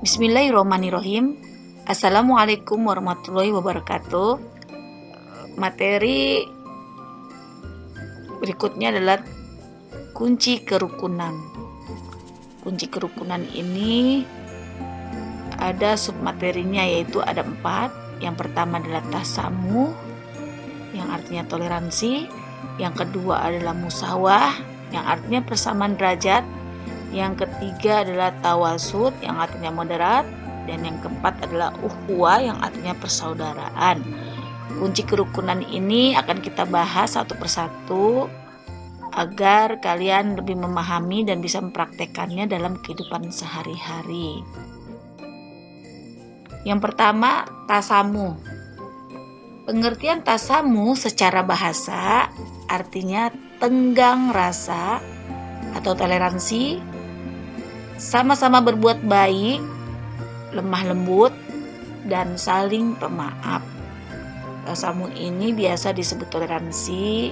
Bismillahirrahmanirrahim. Assalamualaikum warahmatullahi wabarakatuh. Materi berikutnya adalah kunci kerukunan. Kunci kerukunan ini ada submaterinya, yaitu ada 4. Yang pertama adalah tasamuh, yang artinya toleransi. Yang kedua adalah musawah, yang artinya persamaan derajat. Yang ketiga adalah tawasud, yang artinya moderat. Dan yang keempat adalah ukhuwah, yang artinya persaudaraan. Kunci kerukunan ini akan kita bahas satu persatu agar kalian lebih memahami dan bisa mempraktekannya dalam kehidupan sehari-hari. Yang pertama, tasamuh. Pengertian tasamuh secara bahasa artinya tenggang rasa atau toleransi, sama-sama berbuat baik, lemah lembut, dan saling pemaaf. Tasamuh ini biasa disebut toleransi,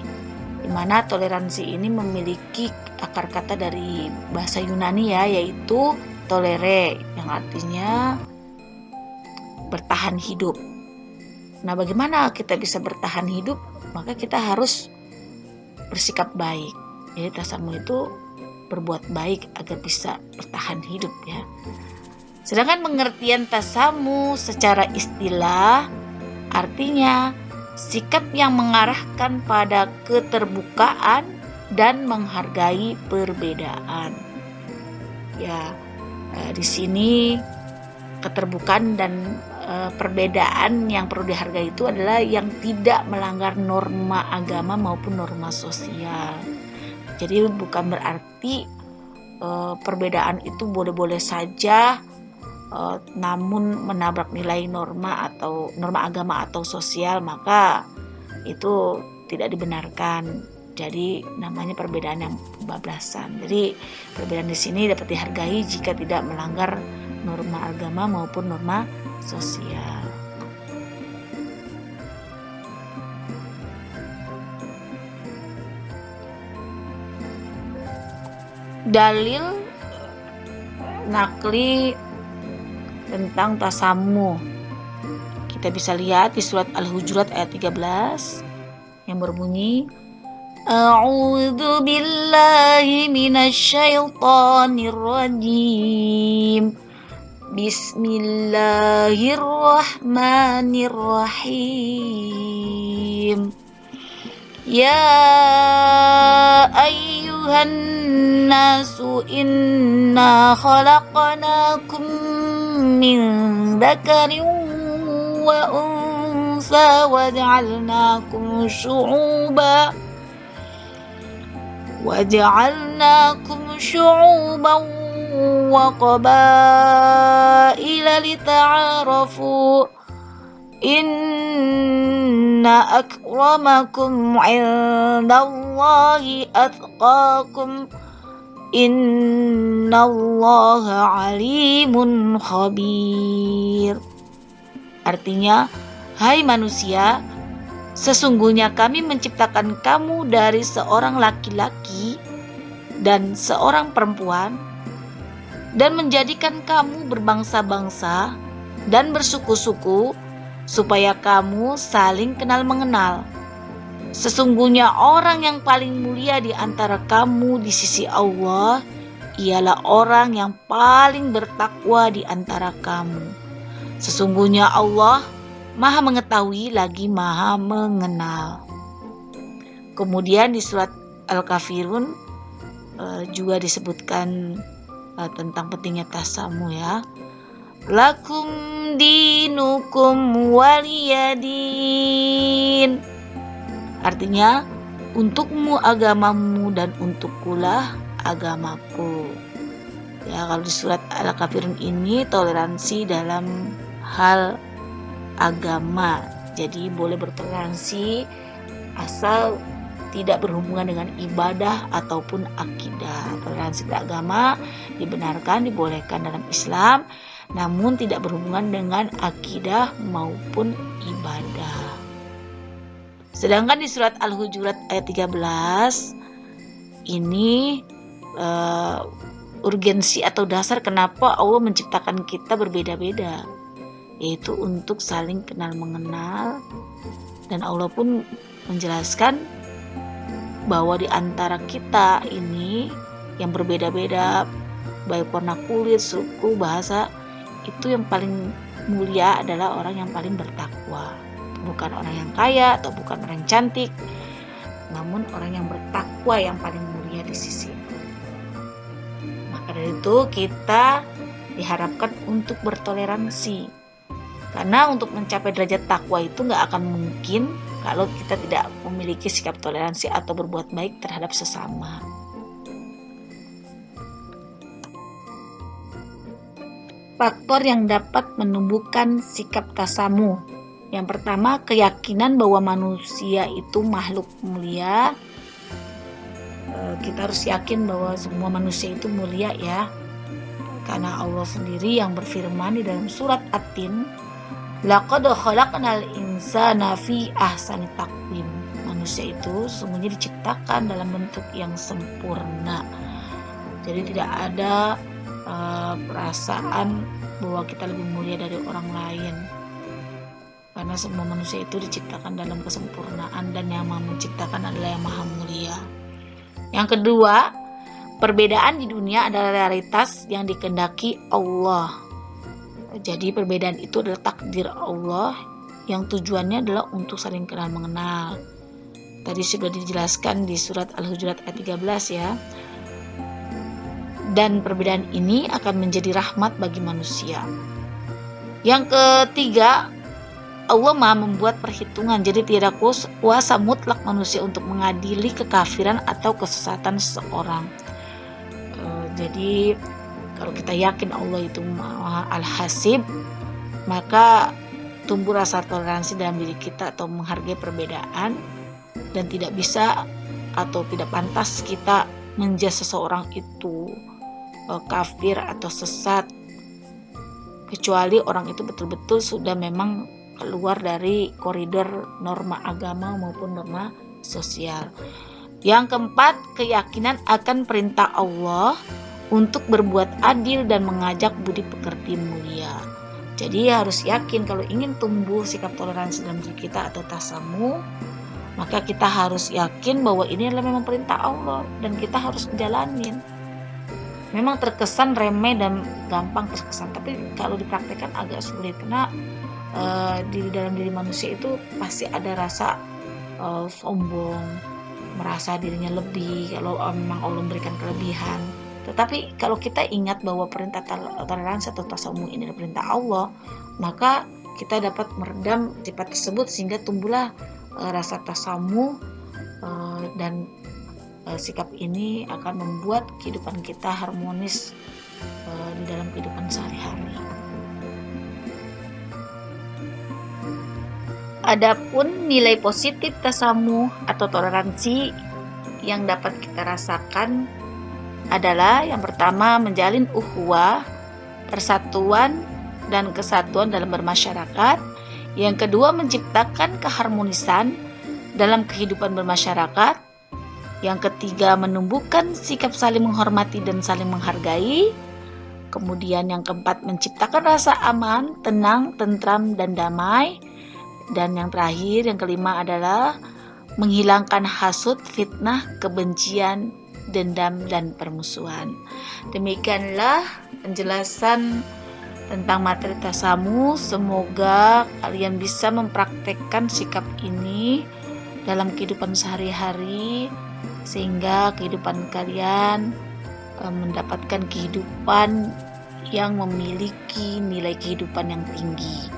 di mana toleransi ini memiliki akar kata dari bahasa Yunani yaitu tolere, yang artinya bertahan hidup. Nah, bagaimana kita bisa bertahan hidup? Maka kita harus bersikap baik. Jadi tasamuh itu berbuat baik agar bisa bertahan hidup ya. Sedangkan pengertian tasamuh secara istilah artinya sikap yang mengarahkan pada keterbukaan dan menghargai perbedaan. Ya, di sini keterbukaan dan perbedaan yang perlu dihargai itu adalah yang tidak melanggar norma agama maupun norma sosial. Jadi bukan berarti perbedaan itu boleh-boleh saja, namun menabrak nilai norma atau norma agama atau sosial, maka itu tidak dibenarkan. Jadi namanya perbedaan yang kebablasan. Jadi perbedaan di sini dapat dihargai jika tidak melanggar norma agama maupun norma sosial. Dalil nakli tentang tasamuh kita bisa lihat di surat Al-Hujurat ayat 13 yang berbunyi, A'udzu billahi minasyaitonir rajim. Bismillahirrahmanirrahim. Ya ayyuhan nasu inna khalaqnakum min dzakarin wa unsa waja'alnakum syu'uban wa qabaila lita'arafu inna akramakum 'indallahi atqakum innallaha alimun khabir. Artinya, hai manusia, sesungguhnya kami menciptakan kamu dari seorang laki-laki dan seorang perempuan dan menjadikan kamu berbangsa-bangsa dan bersuku-suku supaya kamu saling kenal mengenal. Sesungguhnya orang yang paling mulia di antara kamu di sisi Allah ialah orang yang paling bertakwa di antara kamu. Sesungguhnya Allah Maha mengetahui lagi Maha mengenal. Kemudian di surat Al-Kafirun juga disebutkan tentang pentingnya tasamuh ya. Lakum dinukum waliyadin. Artinya, untukmu agamamu dan untukkulah agamaku. Ya, kalau di surat Al-Kafirun ini toleransi dalam hal agama. Jadi boleh bertoleransi asal tidak berhubungan dengan ibadah ataupun akidah. Toleransi beragama dibenarkan, dibolehkan dalam Islam, namun tidak berhubungan dengan akidah maupun ibadah. Sedangkan di surat Al-Hujurat ayat 13 ini urgensi atau dasar kenapa Allah menciptakan kita berbeda-beda, yaitu untuk saling kenal mengenal. Dan Allah pun menjelaskan bahwa di antara kita ini yang berbeda-beda, baik warna kulit, suku, bahasa, itu yang paling mulia adalah orang yang paling bertakwa. Bukan orang yang kaya atau bukan orang yang cantik, namun orang yang bertakwa yang paling mulia di sisi. Maka dari itu kita diharapkan untuk bertoleransi. Karena untuk mencapai derajat takwa itu gak akan mungkin kalau kita tidak memiliki sikap toleransi atau berbuat baik terhadap sesama. Faktor yang dapat menumbuhkan sikap tasamuh. Yang pertama, keyakinan bahwa manusia itu makhluk mulia. Kita harus yakin bahwa semua manusia itu mulia ya. Karena Allah sendiri yang berfirman di dalam surat At-Tin, laqad khalaqnal insana fi ahsani taqwim. Manusia itu sungguhnya diciptakan dalam bentuk yang sempurna. Jadi tidak ada perasaan bahwa kita lebih mulia dari orang lain. Karena semua manusia itu diciptakan dalam kesempurnaan dan yang Maha menciptakan adalah yang Maha mulia. Yang kedua, perbedaan di dunia adalah realitas yang dikehendaki Allah. Jadi perbedaan itu adalah takdir Allah yang tujuannya adalah untuk saling kenal mengenal. Tadi sudah dijelaskan di surat Al-Hujurat ayat 13 ya. Dan perbedaan ini akan menjadi rahmat bagi manusia. Yang ketiga, Allah Maha membuat perhitungan. Jadi tidak kuasa mutlak manusia untuk mengadili kekafiran atau kesesatan seseorang. Jadi kalau kita yakin Allah itu Maha Al-Hasib, maka tumbuh rasa toleransi dalam diri kita atau menghargai perbedaan, dan tidak bisa atau tidak pantas kita menjudge seseorang itu kafir atau sesat, kecuali orang itu betul-betul sudah memang keluar dari koridor norma agama maupun norma sosial. Yang keempat, keyakinan akan perintah Allah untuk berbuat adil dan mengajak budi pekerti mulia. Jadi harus yakin kalau ingin tumbuh sikap toleransi dalam diri kita atau tasamuh, maka kita harus yakin bahwa ini adalah memang perintah Allah dan kita harus jalanin. Memang terkesan remeh dan gampang terkesan, tapi kalau dipraktekkan agak sulit karena di dalam diri manusia itu pasti ada rasa sombong, merasa dirinya lebih kalau memang Allah memberikan kelebihan. Tetapi kalau kita ingat bahwa perintah toleransi atau tasamuh ini adalah perintah Allah, maka kita dapat meredam sifat tersebut sehingga tumbuhlah rasa tasamuh, dan sikap ini akan membuat kehidupan kita harmonis di dalam kehidupan sehari-hari. Adapun nilai positif tasamuh atau toleransi yang dapat kita rasakan adalah yang pertama, menjalin ukhuwah, persatuan dan kesatuan dalam bermasyarakat. Yang kedua, menciptakan keharmonisan dalam kehidupan bermasyarakat. Yang ketiga, menumbuhkan sikap saling menghormati dan saling menghargai. Kemudian yang keempat, menciptakan rasa aman, tenang, tentram dan damai. Dan yang terakhir, yang kelima adalah menghilangkan hasud, fitnah, kebencian, dendam dan permusuhan. Demikianlah penjelasan tentang materi tasamuh. Semoga kalian bisa mempraktekkan sikap ini dalam kehidupan sehari-hari sehingga kehidupan kalian mendapatkan kehidupan yang memiliki nilai kehidupan yang tinggi.